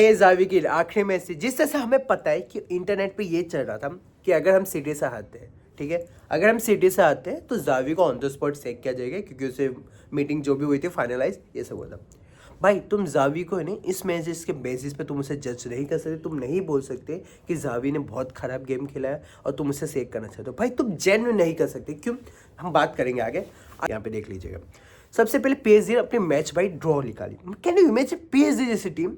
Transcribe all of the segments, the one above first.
ये जावी की आखिरी में से जिस तरह से हमें पता है कि इंटरनेट पे ये चल रहा था कि अगर हम सिटी से आते हैं, ठीक है, अगर हम सिटी से आते हैं तो जावी को ऑन द स्पॉट सेक किया जाएगा क्योंकि उसे मीटिंग जो भी हुई थी फाइनलाइज ये सब हुआ था। भाई तुम जावी को है ना इस मैचेस के बेसिस पे तुम उसे जज नहीं कर सकते, तुम नहीं बोल सकते कि जावी ने बहुत खराब गेम खेला है और तुम उसे सेक करना चाहते हो। भाई तुम जेन्युइन नहीं कर सकते, क्यों, हम बात करेंगे आगे। यहाँ पे देख लीजिएगा, सबसे पहले पीएसजी ने अपनी मैच भाई ड्रॉ निकाली। कैन यू इमेजिन पीएसजी जैसी टीम,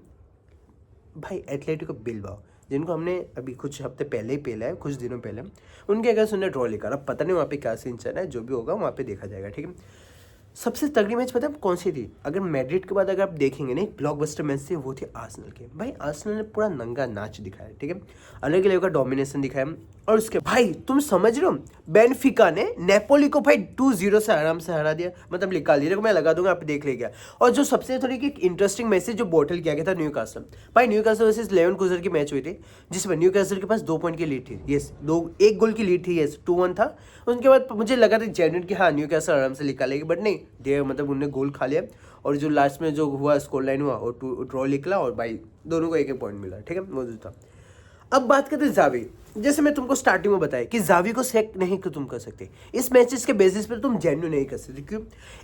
भाई एथलेटिको बिलबाओ जिनको हमने अभी कुछ हफ्ते पहले ही पेला है, कुछ दिनों पहले, उनके अगेंस्ट उन्होंने ड्रॉ निकाला। पता नहीं वहाँ पे क्या सीन चल रहा है, जो भी होगा वहाँ पे देखा जाएगा, ठीक है। सबसे तगड़ी मैच पता है कौन सी थी? अगर मैड्रिड के बाद अगर आप देखेंगे ना, ब्लॉकबस्टर मैच थी, वो थी आर्सेनल की। भाई आर्सेनल ने पूरा नंगा नाच दिखाया, ठीक है, अलग अलग का डोमिनेशन दिखाया। और उसके भाई तुम समझ रहे हो, बेनफिका ने नेपोली को भाई 2-0 से आराम से हरा दिया, मतलब निकाल दिया। मैं लगा दूंगा, आप देख लीजिएगा। और जो सबसे थोड़ी की इंटरेस्टिंग मैच जो बोटल किया गया था न्यूकासल, भाई न्यूकासल वर्सेस लेवरकुसन की मैच हुई थी जिसमें न्यूकासल के पास 2 पॉइंट की लीड थी, यस, 1 गोल की लीड थी, यस, 2-1 था। उनके बाद मुझे लगा था जेन्युइन कि हाँ न्यूकासल आराम से निकालेगी, बट नहीं, दे मतलब उन्होंने गोल खा लिया। और जो लास्ट में जो हुआ स्कोर लाइन हुआ और ड्रॉ निकला और भाई दोनों को 1-1 पॉइंट मिला, ठीक है, वो जो था। अब बात करते हैं जावी। जैसे मैं तुमको स्टार्टिंग में बताया कि जावी को सेक नहीं कि तुम कर सकते, इस मैचेस के बेसिस पर तुम जेन्युइन नहीं कर सकते। क्यों?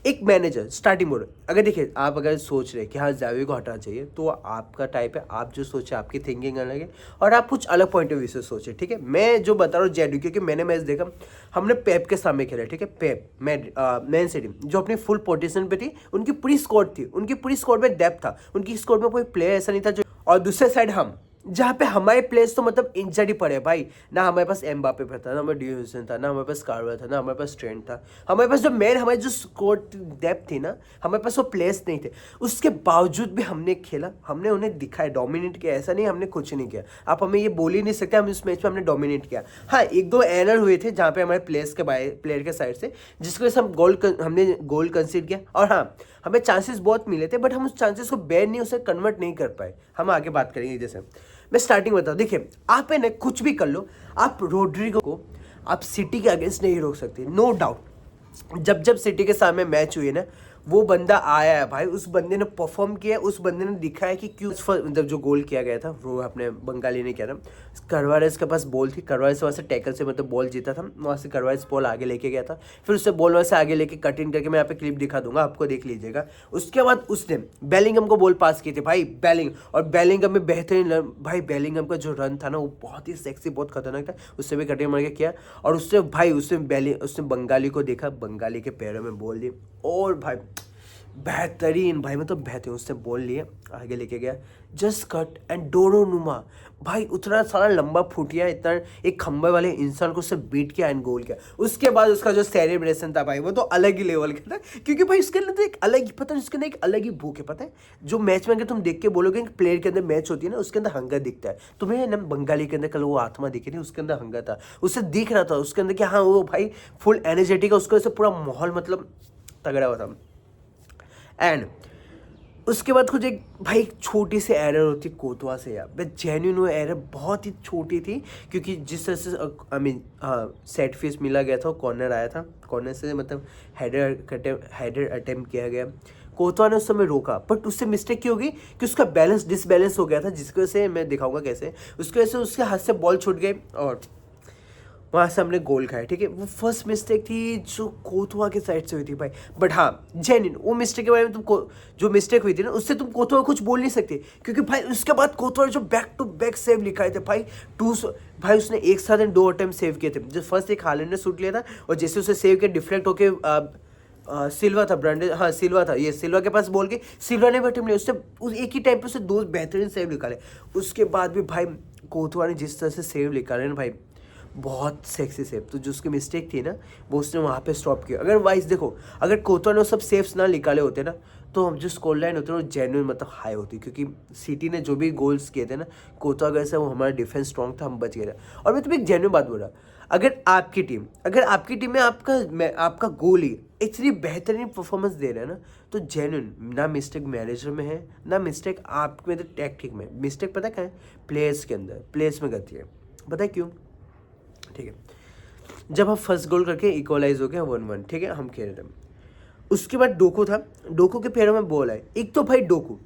एक मैनेजर स्टार्टिंग मोड, अगर देखिए आप अगर सोच रहे कि हाँ जावी को हटाना चाहिए, तो आपका टाइप है, आप जो सोचे, आपकी थिंकिंग अलग है और आप कुछ अलग पॉइंट ऑफ व्यू से सोचे, ठीक है। मैं जो बता रहा हूँ जेन्युइन, क्योंकि मैंने मैच देखा, हमने पेप के सामने खेला, ठीक है, पेप मैन सिटी जो अपनी फुल पोजिशन पे थी, उनकी पूरी स्क्वाड थी, उनकी पूरी स्क्वाड में डेप्थ था, उनकी स्क्वाड में कोई प्लेयर ऐसा नहीं था जो, और दूसरे साइड हम, जहाँ पे हमारे प्लेयर्स तो मतलब इंजर्ड ही पड़े भाई, ना हमारे पास एम्बापे पे था, ना हमारे डियूसन था, ना हमारे पास कार्वर था, ना हमारे पास ट्रेंट था, हमारे पास जो मेन हमारी जो स्क्वाड डेप्थ थी ना, हमारे पास वो प्लेयर्स नहीं थे। उसके बावजूद भी हमने खेला, हमने उन्हें दिखाया, डोमिनेट किया, ऐसा नहीं हमने कुछ नहीं किया। आप हमें ये बोल ही नहीं सकते हम इस मैच में हमने डोमिनेट किया। हाँ 1-2 एरर हुए थे जहाँ पे हमारे प्लेयर के साइड से, जिसकी वजह से हमने गोल कंसीड किया। और हाँ हमें चांसेस बहुत मिले थे, बट हम उस चांसेस को बैन नहीं, उसे कन्वर्ट नहीं कर पाए। हम आगे बात करेंगे। जैसे मैं स्टार्टिंग बताऊँ, देखिए आप है ना कुछ भी कर लो, आप रोड्रिगो को आप सिटी के अगेंस्ट नहीं रोक सकते, नो डाउट। जब सिटी के सामने मैच हुई है ना, वो बंदा आया है भाई, उस बंदे ने परफॉर्म किया, उस बंदे ने दिखाया कि क्यों, मतलब जो गोल किया गया था वो अपने बंगाली ने किया था। करवारेस के पास बॉल थी, करवारेस वहाँ से टैकल से मतलब बॉल जीता था, वहाँ से करवारेस बॉल आगे लेके गया था, फिर उससे बॉल वहाँ से आगे लेके कट इन करके, मैं यहाँ पे क्लिप दिखा दूंगा आपको, देख लीजिएगा। उसके बाद उसने बेलिंगम को बॉल पास की थी भाई, बेलिंगम में बेहतरीन भाई, बेलिंगम का जो रन था ना वो बहुत ही सेक्सी, बहुत खतरनाक था, उससे भी कटिंग मार के किया। और उससे भाई उसने बंगाली को देखा, बंगाली के पैरों में बॉल दी और भाई बेहतरीन, भाई मतलब बेहतरीन, उसने बॉल लिए आगे लेके गया, जस्ट कट एंड डोरोनुमा, भाई उतना सारा लंबा फुटिया, इतना एक खंबे वाले इंसान को उससे बीट किया एंड गोल किया। उसके बाद उसका जो सेलिब्रेशन था भाई, वो तो अलग ही लेवल का था, क्योंकि भाई उसके अंदर तो एक अलग ही, पता है उसके अंदर एक अलग ही भूख है। पता है जो मैच में अगर तुम देख के बोलोगे कि प्लेयर के अंदर मैच होती है ना, उसके अंदर हंगर दिखता है। तुम्हें ना बंगाली के अंदर कल वो आत्मा दिखी थी, उसके अंदर हंगर था, उससे दिख रहा था उसके अंदर कि हाँ वो भाई फुल एनर्जेटिक है, उसको ऐसे पूरा माहौल मतलब तगड़ा हुआ था। एंड उसके बाद कुछ एक भाई छोटी सी एरर होती कोतवा से यार, बट जेन्युइन वो एरर बहुत ही छोटी थी, क्योंकि जिस तरह से आई मीन सेट फीस मिला गया था, कॉर्नर आया था, कॉर्नर से मतलब हेडर अटेम्प्ट किया गया, कोतवा ने उस समय रोका, बट उससे मिस्टेक की होगी कि उसका बैलेंस डिसबैलेंस हो गया था, जिसकी वजह से मैं दिखाऊंगा कैसे, उसकी वजह से उसके हाथ से बॉल छूट गई और वहाँ से हमने गोल खाया, ठीक है। वो फर्स्ट मिस्टेक थी जो कोतवा के साइड से हुई थी भाई, बट हाँ जेन्युइन वो मिस्टेक के बारे में तुमको, जो मिस्टेक हुई थी ना उससे तुम कोतवा कुछ बोल नहीं सकते, क्योंकि भाई उसके बाद कोतवा जो बैक टू बैक सेव लिखाए थे भाई, भाई उसने एक साथ 2 अटेम्प्ट सेव किए थे। जो फर्स्ट एक हालैंड ने शूट लिया था और जैसे उसे सेव किया डिफ्लेक्ट होके सिल्वा था, ब्रांडे, हाँ सिल्वा था, ये सिल्वा के पास बोल के सिल्वा ने भी अटेम्प्ट लिया, उससे एक ही टाइम पे उससे 2 बेहतरीन सेव निकाले। उसके बाद भी भाई कोतवा ने जिस तरह से सेव निकाले ना भाई, बहुत सेक्सी सेव, तो जो उसकी मिस्टेक थी ना वो उसने वहाँ पे स्टॉप किया। अगर वाइस देखो, अगर कोतवा ने वो सब सेव्स ना निकाले होते ना, तो हम जो स्कोर लाइन होती है वो जेन्युइन मतलब हाई होती, क्योंकि सिटी ने जो भी गोल्स किए थे ना, कोतवा वगैरह से वो हमारा डिफेंस स्ट्रॉन्ग था, हम बच गए थे। और मैं तुम्हें एक जेन्युइन बात बोल रहा, अगर आपकी टीम में आपका गोल ही इतनी बेहतरीन परफॉर्मेंस दे रहा है ना, तो जेन्युइन ना मिस्टेक मैनेजर में है, ना मिस्टेक आप में, टैक्टिक में मिस्टेक, पता क्या है, प्लेयर्स के अंदर, प्लेयर्स में गलती है। पता है क्यों? ठीक है, जब हम फर्स्ट गोल करके इक्वलाइज हो गया 1-1, ठीक है, हम खेल रहे हैं, उसके बाद डोकू था, डोकू के पैरों में बॉल है, एक तो भाई डोकू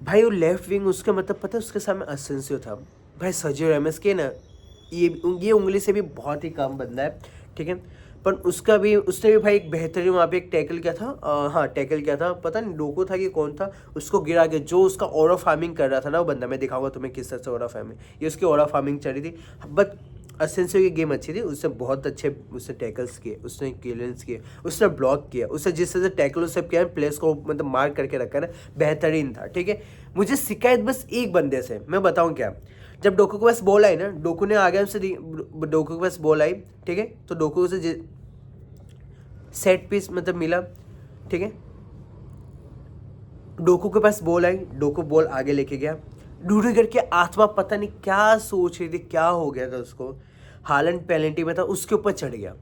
भाई वो लेफ्ट विंग उसका मतलब पता है उसके सामने असेंसियो था। भाई सर्जियो रेमस के ना ये उंगली से भी बहुत ही कम बंदा है, ठीक है। पर उसका भी उसने भी भाई एक बेहतरीन वहाँ पे एक टैकल किया था, हाँ टैकल किया था, पता नहीं डोको था कि कौन था, उसको गिरा के जो उसका ओरा फार्मिंग कर रहा था ना वो बंदा, मैं दिखाऊंगा तुम्हें किस तरह से ओरा फार्मिंग, ये उसकी ओरा फार्मिंग चल रही थी। बट असेंसियो की गेम अच्छी थी, उसने बहुत अच्छे उसने टैकल्स किए, उसने क्लियरेंस किए, उसने ब्लॉक किया, उसने जिस तरह से टैकल उस सब किया प्लेयर्स को मतलब मार करके रखा ना, बेहतरीन था, ठीक है। मुझे शिकायत बस एक बंदे से, मैं बताऊं क्या, जब डोकू के पास बॉल आई ना, डोकू ने आगे हमसे डोकू के पास बॉल आई, ठीक है, तो डोकू से सेट पीस मतलब मिला, ठीक है, डोकू के पास बॉल आई, डोकू बॉल आगे लेके गया, रूडिगर की आत्मा पता नहीं क्या सोच रही थी, क्या हो गया था उसको, हालैंड पेनल्टी में था उसके ऊपर चढ़ गया।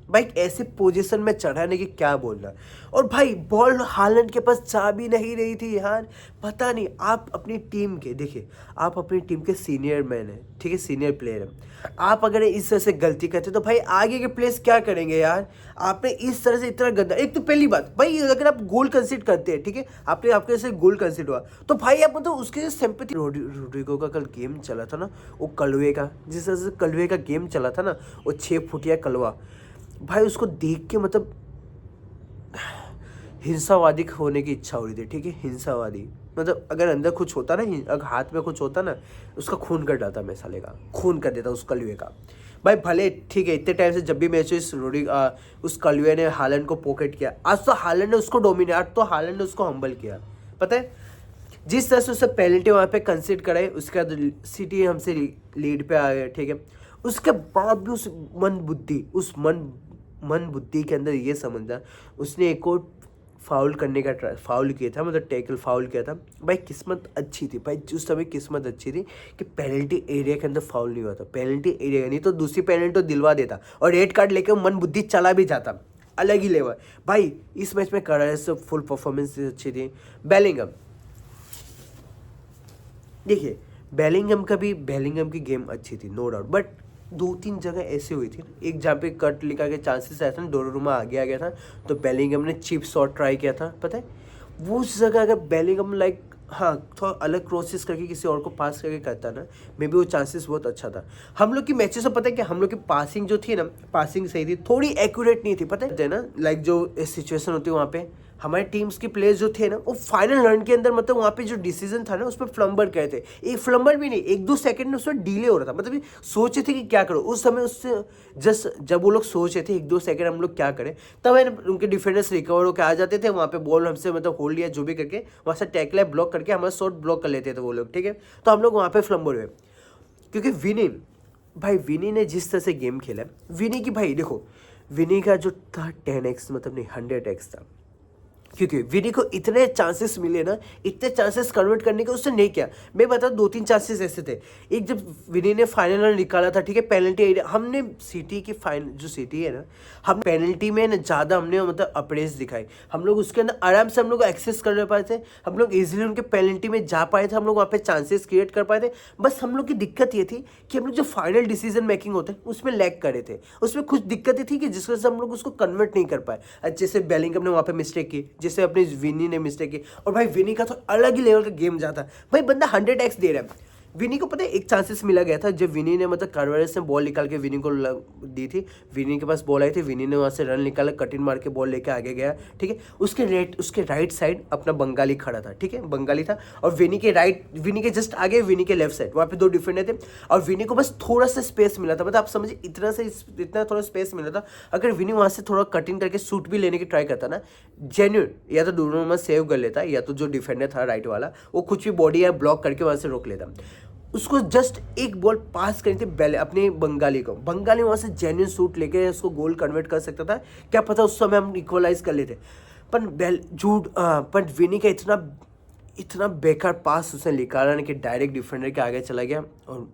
भाई ऐसे पोजीशन में चढ़ाने की क्या बोलना, और भाई बॉल हालैंड के पास जा भी नहीं रही थी यार, पता नहीं। आप अपनी टीम के देखिए, आप अपनी टीम के सीनियर मैन हैं, ठीक है, सीनियर प्लेयर हैं, आप अगर इस तरह से गलती करते तो भाई आगे के प्लेयर्स क्या करेंगे यार। आपने इस तरह से इतना गंदा, एक तो पहली बात भाई अगर आप गोल कंसीड करते हैं, ठीक है, आपने आपके से गोल कंसीड हुआ तो भाई आप मतलब उसके सिंपैथी। रोड्रिगो का कल गेम चला था ना, वो कलवे का, जिस तरह से कलवे का गेम चला था ना, वो 6 फुटिया कलवा, भाई उसको देख के मतलब हिंसावादी होने की इच्छा हो रही थी, ठीक है, हिंसावादी मतलब अगर अंदर कुछ होता ना, अगर हाथ में कुछ होता ना, उसका खून कर डालता, मैं साले का खून कर देता उस कलवे का। भाई भले ठीक है, इतने टाइम से जब भी मैच उस कलवे ने हालैंड को पॉकेट किया, आज तो हालैंड ने उसको डोमिनेट, आज तो हालैंड ने उसको हम्बल किया, पता है। जिस तरह से उससे पेनल्टी वहाँ पे कंसीड कराई, उसके बाद सिटी हमसे लीड पे आ गए, ठीक है, उसके बाद भी उस मन बुद्धि के अंदर ये समझना, उसने एक और फाउल करने का फाउल किया था, मतलब टैकल फाउल किया था। भाई किस्मत अच्छी थी भाई, उस समय किस्मत अच्छी थी कि पेनल्टी एरिया के अंदर फाउल नहीं हुआ था, पेनल्टी एरिया नहीं तो दूसरी पेनल्टी तो दिलवा देता और रेड कार्ड लेके मन बुद्धि चला भी जाता, अलग ही लेवल। भाई इस मैच में कर फुल परफॉर्मेंस अच्छी थी। बेलिंगम, देखिए बेलिंगम की गेम अच्छी थी नो डाउट, बट 2-3 जगह ऐसे हुई थी ना, एक जहाँ पे कट लिखा के चांसेस आया था ना, डोनारुमा आगे आ गया था तो बेलिंगम ने चिप शॉट ट्राई किया था, पता है वो उस जगह अगर बेलिंगम लाइक हाँ थोड़ा अलग क्रॉसेस करके किसी और को पास करके करता ना, मे बी वो चांसेस बहुत अच्छा था। हम लोग की मैचेस में पता है कि हम लोग की पासिंग जो थी ना, पासिंग सही थी, थोड़ी एक्यूरेट नहीं थी, पता है ना, लाइक जो सिचुएशन होती है वहाँ पे हमारे टीम्स के प्लेयर्स जो थे ना, वो फाइनल रन के अंदर मतलब वहाँ पे जो डिसीजन था ना उसमें फ्लम्बर गए थे, एक फ्लम्बर भी नहीं, 1-2 सेकंड में उसमें डिले हो रहा था, मतलब सोचे थे कि क्या करो उस समय, उससे जस्ट जब वो लोग सोचे थे 1-2 सेकंड हम लोग क्या करें, तब उनके डिफेंडर्स रिकवर होकर आ जाते थे, वहाँ पे बॉल हमसे मतलब होल्ड लिया जो भी करके वहाँ से टैकल ब्लॉक करके हमारा शॉट ब्लॉक कर लेते थे वो लोग, ठीक है, तो हम लोग वहाँ पे फ्लम्बर हुए। क्योंकि विनी ने जिस तरह से गेम खेला, विनी की भाई देखो, विनी का जो था 10x मतलब नहीं 100x था, क्योंकि विनी को इतने चांसेस मिले ना, इतने चांसेस कन्वर्ट करने के उसने नहीं किया। मैं बता 2-3 चांसेस ऐसे थे, एक जब विनी ने फाइनल रन निकाला था, ठीक है, पेनल्टी एरिया हमने सिटी की फाइनल जो सिटी है ना, हम पेनल्टी में ना ज़्यादा हमने मतलब अप्रेस दिखाई, हम लोग उसके अंदर आराम से हम लोग एक्सेस कर पाए थे, हम लोग इजीली उनके पेनल्टी में जा पाए थे, हम लोग वहाँ पे चांसेस क्रिएट कर पाए थे। बस हम लोग की दिक्कत ये थी कि हम लोग जो फाइनल डिसीजन मेकिंग होते हैं उसमें लैग करे थे, उसमें कुछ दिक्कतें थी कि जिस वजह से हम लोग उसको कन्वर्ट नहीं कर पाए। जैसे बेलिंगम ने वहाँ पे मिस्टेक की, जैसे अपने विनी ने मिस्टेक की, और भाई विनी का तो अलग ही लेवल का गेम जाता है भाई, बंदा 100x दे रहा है। विनी को पता है एक चांसेस मिला गया था जब विनी ने मतलब कार्वेरस ने बॉल निकाल के विनी को दी थी, विनी के पास बॉल आई थी, विनी ने वहाँ से रन निकाला, कटिन मार के बॉल लेके आगे गया, ठीक है, उसके राइट साइड अपना बंगाली खड़ा था, ठीक है, बंगाली था, और विनी के जस्ट आगे विनी के लेफ्ट साइड वहाँ पे 2 डिफेंडर थे, और विनी को बस थोड़ा सा स्पेस मिला था, मतलब आप समझिए इतना थोड़ा स्पेस मिला था। अगर विनी वहाँ से थोड़ा कटिंग करके शूट भी लेने की ट्राई करता ना, जेन्युइन या तो दोनों में सेव कर लेता, या तो जो डिफेंडर था राइट वाला वो कुछ भी बॉडी या ब्लॉक करके वहाँ से रोक लेता। उसको जस्ट एक बॉल पास करी थी अपने बंगाली वहाँ से जेन्युइन शूट लेके उसको गोल कन्वर्ट कर सकता था, क्या पता उस समय हम इक्वलाइज कर लेते। पर विनी का इतना बेकार पास उसने निकाला ना कि डायरेक्ट डिफेंडर के आगे चला गया, और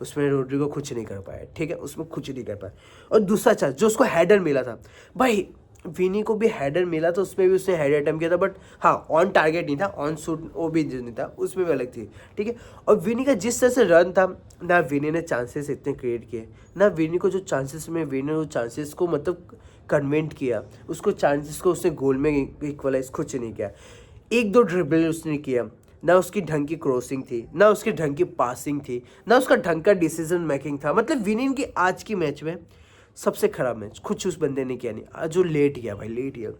उसमें रोड्रिगो कुछ नहीं कर पाया, ठीक है, उसमें कुछ नहीं कर पाया। और दूसरा चांस जो उसको हेडर मिला था, भाई विनी को भी हेडर मिला तो उसमें भी उसने हेडर अटेम्प्ट किया था, बट हाँ ऑन टारगेट नहीं था, ऑन शूट वो भी नहीं था, उसमें भी अलग थी, ठीक है। और विनी का जिस तरह से रन था ना, विनी ने चांसेस इतने क्रिएट किए ना, विनी को जो चांसेस में विनी ने चांसेस को मतलब कन्वेंट किया, उसको चांसेस को उसने गोल में इक्वलाइज कुछ नहीं किया। 1-2 ड्रिबल उसने किया, ना उसकी ढंग की क्रॉसिंग थी, ना उसकी ढंग की पासिंग थी, ना उसका ढंग का डिसीजन मेकिंग था। मतलब विनिन की आज की मैच में सबसे खराब मैच कुछ उस बंदे ने किया नहीं। आज जो लेट गया भाई, लेट गया।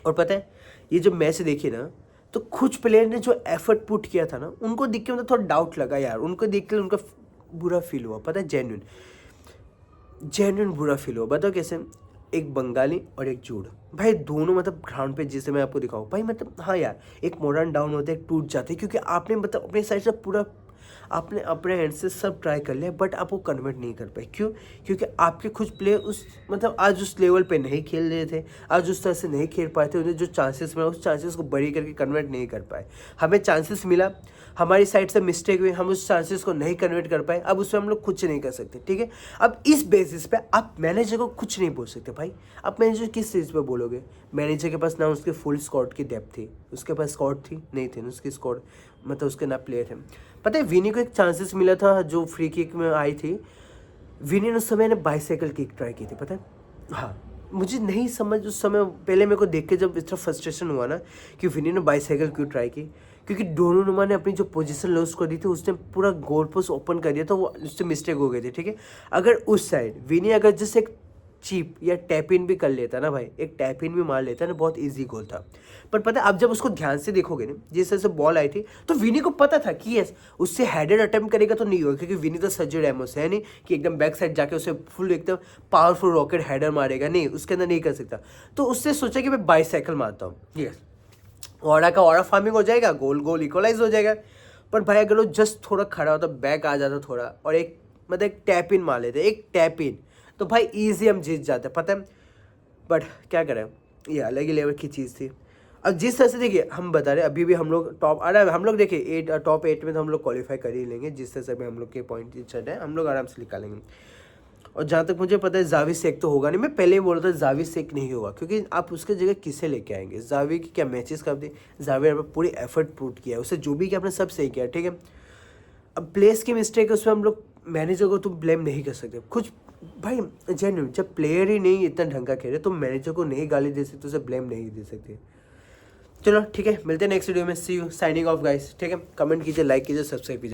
और पता है ये जब मैच देखी ना, तो कुछ प्लेयर ने जो एफर्ट पुट किया था ना, उनको देख के मतलब थोड़ा डाउट लगा यार, उनको देख के उनका बुरा फील हुआ। पता है जेन्युइन बुरा फील हुआ। बताओ कैसे? एक बंगाली और एक जूड भाई, दोनों मतलब ग्राउंड पे जिसे मैं आपको दिखाऊँ भाई, मतलब हाँ यार, एक मॉडर्न डाउन होते हैं, टूट जाते हैं, क्योंकि आपने मतलब अपने साइड से पूरा आपने अपने हैंड से सब ट्राई कर लिया, बट आप वो कन्वर्ट नहीं कर पाए। क्यों? क्योंकि आपके कुछ प्लेयर उस मतलब आज उस लेवल पे नहीं खेल रहे थे, आज उस तरह से नहीं खेल पाए थे। उन्हें जो चांसेस मिला उस चांसेस को बड़ी करके कन्वर्ट नहीं कर पाए। हमें चांसेस मिला, हमारी साइड से मिस्टेक हुई, हम उस चांसेस को नहीं कन्वर्ट कर पाए। अब उसमें हम लोग कुछ नहीं कर सकते, ठीक है। अब इस बेसिस पे आप मैनेजर को कुछ नहीं बोल सकते भाई। आप मैनेजर किस चीज़ पे बोलोगे? मैनेजर के पास ना उसके फुल स्क्वाड की डेप्थ थी, उसके पास स्क्वाड थी नहीं थी ना उसकी स्क्वाड, मतलब उसके ना प्लेयर थे। पता है विनी को एक चांसेस मिला था जो फ्री किक में आई थी, विनी ने उस समय ने बाइसाइकिल किक ट्राई की थी, पता है। हाँ, मुझे नहीं समझ उस समय, पहले मेरे को देख के जब इस तरह फ्रस्ट्रेशन हुआ ना कि विनी ने बाइसाइकिल क्यों ट्राई की, क्योंकि डोनोनुमा ने अपनी जो पोजीशन लॉस कर दी थी, उसने पूरा गोल पोस्ट ओपन कर दिया, तो वो उससे मिस्टेक हो गई थी, ठीक है। अगर उस साइड विनी अगर जैसे एक चीप या टैप इन भी कर लेता ना भाई, एक टैप इन भी मार लेता ना, बहुत इजी गोल था। पर पता है आप जब उसको ध्यान से देखोगे ना, जिस तरह से बॉल आई थी, तो विनी को पता था कि यस उससे हेडेड अटेम्प्ट करेगा तो नहीं होगा, क्योंकि विनी तो सर्जियो रैमोस है नहीं कि एकदम बैक साइड जाके उसे फुल एकदम पावरफुल रॉकेट हेडर मारेगा, नहीं, उसके अंदर नहीं कर सकता। तो उससे सोचा कि मैं बाइसाइकिल मारता हूँ, यस ऑरा का ऑरा फार्मिंग हो जाएगा, गोल गोल इक्वलाइज हो जाएगा। पर भाई अगर वो जस्ट थोड़ा खड़ा होता, बैक आ जाता थोड़ा, और एक मतलब एक टैप इन मार लेते, एक टैप इन, तो भाई इजी हम जीत जाते, पता है। बट क्या करें, ये अलग ही लेवल की चीज़ थी। अब जिस तरह से देखिए हम बता रहे अभी भी हम लोग टॉप, अरे हम लोग देखिए टॉप 8 में तो हम लोग क्वालिफाई कर ही लेंगे। जिस तरह से अभी हम लोग के पॉइंट चल रहे हैं, हम लोग आराम से निकालेंगे। और जहाँ तक मुझे पता है जावी शेख तो होगा नहीं। मैं पहले ही बोल रहा था जावी शेख नहीं होगा, क्योंकि आप उसके जगह किसे लेके आएंगे? जावी की क्या मैचेस कर दी, जावी ने पूरी एफर्ट पुट किया, उसे जो भी किया आपने सब सही किया, ठीक है। अब प्लेयर्स की मिस्टेक है, उसमें हम लोग मैनेजर को तो ब्लेम नहीं कर सकते। कुछ भाई जेन्युइन जब प्लेयर ही नहीं इतना ढंग का खेले, तो मैनेजर को नहीं गाली दे सकते, उसे ब्लेम नहीं दे सकते। चलो ठीक है, मिलते हैं नेक्स्ट वीडियो में। सी यू, साइनिंग ऑफ गाइस, ठीक है। कमेंट कीजिए, लाइक कीजिए, सब्सक्राइब कीजिए।